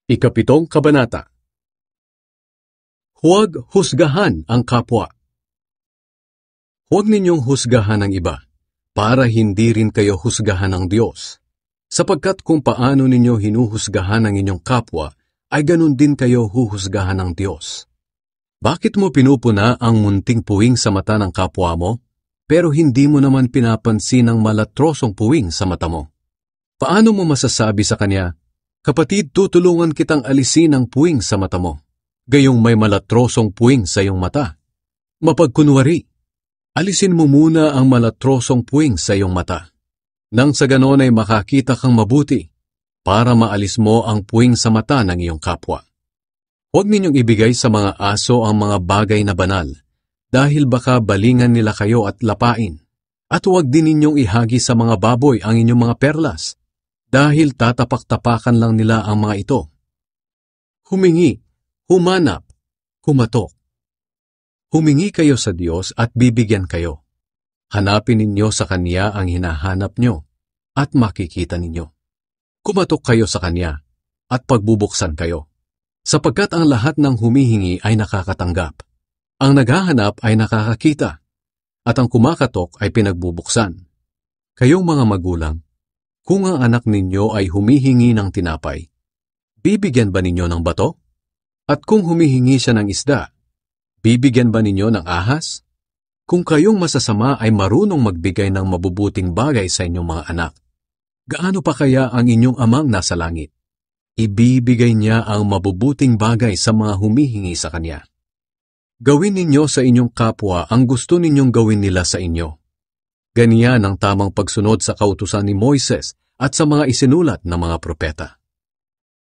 Ikapitong Kabanata. Huwag husgahan ang kapwa. Huwag ninyong husgahan ang iba, para hindi rin kayo husgahan ng Diyos. Sapagkat kung paano ninyo hinuhusgahan ang inyong kapwa, ay ganun din kayo huhusgahan ng Diyos. Bakit mo pinupuna ang munting puwing sa mata ng kapwa mo, pero hindi mo naman pinapansin ang malatrosong puwing sa mata mo? Paano mo masasabi sa kanya, "Kapatid, tutulungan kitang alisin ang puwing sa mata mo," gayong may malatrosong puwing sa iyong mata? Mapagkunwari, alisin mo muna ang malatrosong puwing sa iyong mata. Nang sa ganon ay makakita kang mabuti, para maalis mo ang puwing sa mata ng iyong kapwa. Huwag ninyong ibigay sa mga aso ang mga bagay na banal, dahil baka balingan nila kayo at lapain. At huwag din ninyong ihagi sa mga baboy ang inyong mga perlas, dahil tatapak-tapakan lang nila ang mga ito. Humingi, humanap, kumatok. Humingi kayo sa Diyos at bibigyan kayo. Hanapin ninyo sa Kanya ang hinahanap nyo at makikita ninyo. Kumatok kayo sa Kanya at pagbubuksan kayo. Sapagkat ang lahat ng humihingi ay nakakatanggap. Ang naghahanap ay nakakakita. At ang kumakatok ay pinagbubuksan. Kayong mga magulang, kung ang anak ninyo ay humihingi ng tinapay, bibigyan ba ninyo ng bato? At kung humihingi siya ng isda, bibigyan ba ninyo ng ahas? Kung kayong masasama ay marunong magbigay ng mabubuting bagay sa inyong mga anak, gaano pa kaya ang inyong amang nasa langit? Ibibigay niya ang mabubuting bagay sa mga humihingi sa Kanya. Gawin ninyo sa inyong kapwa ang gusto ninyong gawin nila sa inyo. Ganyan ang tamang pagsunod sa kautusan ni Moises at sa mga isinulat ng mga propeta.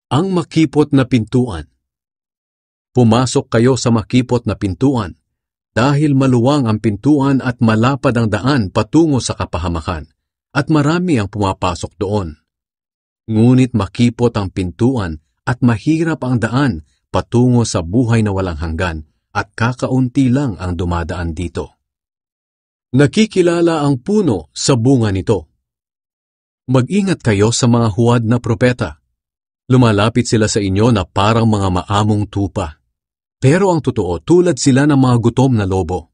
Ang makipot na pintuan. Pumasok kayo sa makipot na pintuan, dahil maluwang ang pintuan at malapad ang daan patungo sa kapahamakan, at marami ang pumapasok doon. Ngunit makipot ang pintuan at mahirap ang daan patungo sa buhay na walang hanggan, at kakaunti lang ang dumadaan dito. Nakikilala ang puno sa bunga nito. Mag-ingat kayo sa mga huwad na propeta. Lumalapit sila sa inyo na parang mga maamong tupa. Pero ang totoo, tulad sila ng mga gutom na lobo.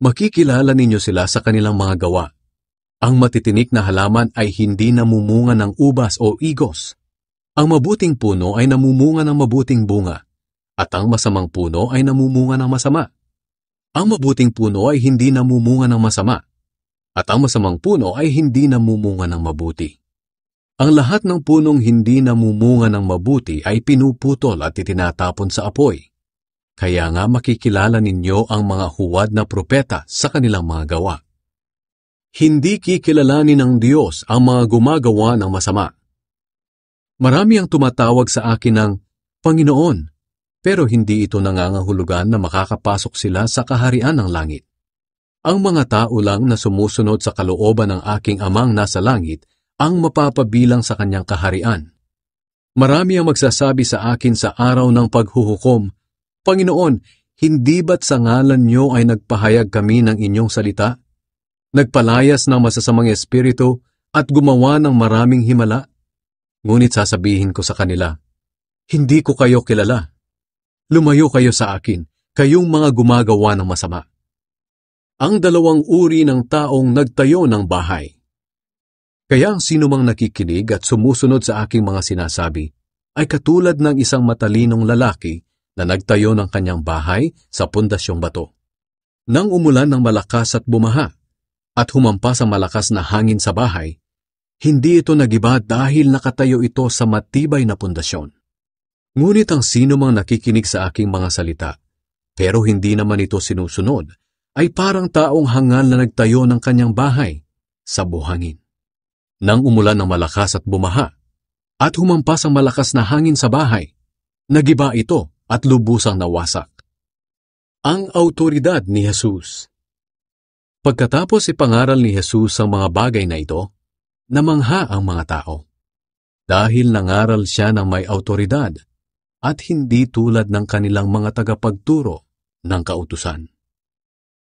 Makikilala ninyo sila sa kanilang mga gawa. Ang matitinik na halaman ay hindi namumunga ng ubas o igos. Ang mabuting puno ay namumunga ng mabuting bunga, at ang masamang puno ay namumunga ng masama. Ang mabuting puno ay hindi namumunga ng masama, at ang masamang puno ay hindi namumunga ng mabuti. Ang lahat ng punong hindi namumunga ng mabuti ay pinuputol at itinatapon sa apoy. Kaya nga makikilala ninyo ang mga huwad na propeta sa kanilang mga gawa. Hindi kikilalanin ng Diyos ang mga gumagawa ng masama. Marami ang tumatawag sa akin ng Panginoon, pero hindi ito nangangahulugan na makakapasok sila sa kaharian ng langit. Ang mga tao lang na sumusunod sa kalooban ng aking Amang nasa langit ang mapapabilang sa kanyang kaharian. Marami ang magsasabi sa akin sa araw ng paghuhukom, Panginoon, hindi ba't sa ngalan niyo ay nagpahayag kami ng inyong salita? Nagpalayas ng masasamang espiritu at gumawa ng maraming himala? Ngunit sasabihin ko sa kanila, hindi ko kayo kilala. Lumayo kayo sa akin, kayong mga gumagawa ng masama. Ang dalawang uri ng taong nagtayo ng bahay. Kaya ang sinumang nakikinig at sumusunod sa aking mga sinasabi ay katulad ng isang matalinong lalaki na nagtayo ng kanyang bahay sa pundasyong bato. Nang umulan ng malakas at bumaha, at humampas ang malakas na hangin sa bahay, hindi ito nagiba dahil nakatayo ito sa matibay na pundasyon. Ngunit ang sino mang nakikinig sa aking mga salita, pero hindi naman ito sinusunod, ay parang taong hangal na nagtayo ng kanyang bahay sa buhangin. Nang umulan ng malakas at bumaha, at humampas ang malakas na hangin sa bahay, nagiba ito at lubusang nawasak. Ang autoridad ni Jesus. Pagkatapos ipangaral ni Jesus ang mga bagay na ito, namangha ang mga tao. Dahil nangaral siya ng may autoridad, at hindi tulad ng kanilang mga tagapagturo ng kautusan.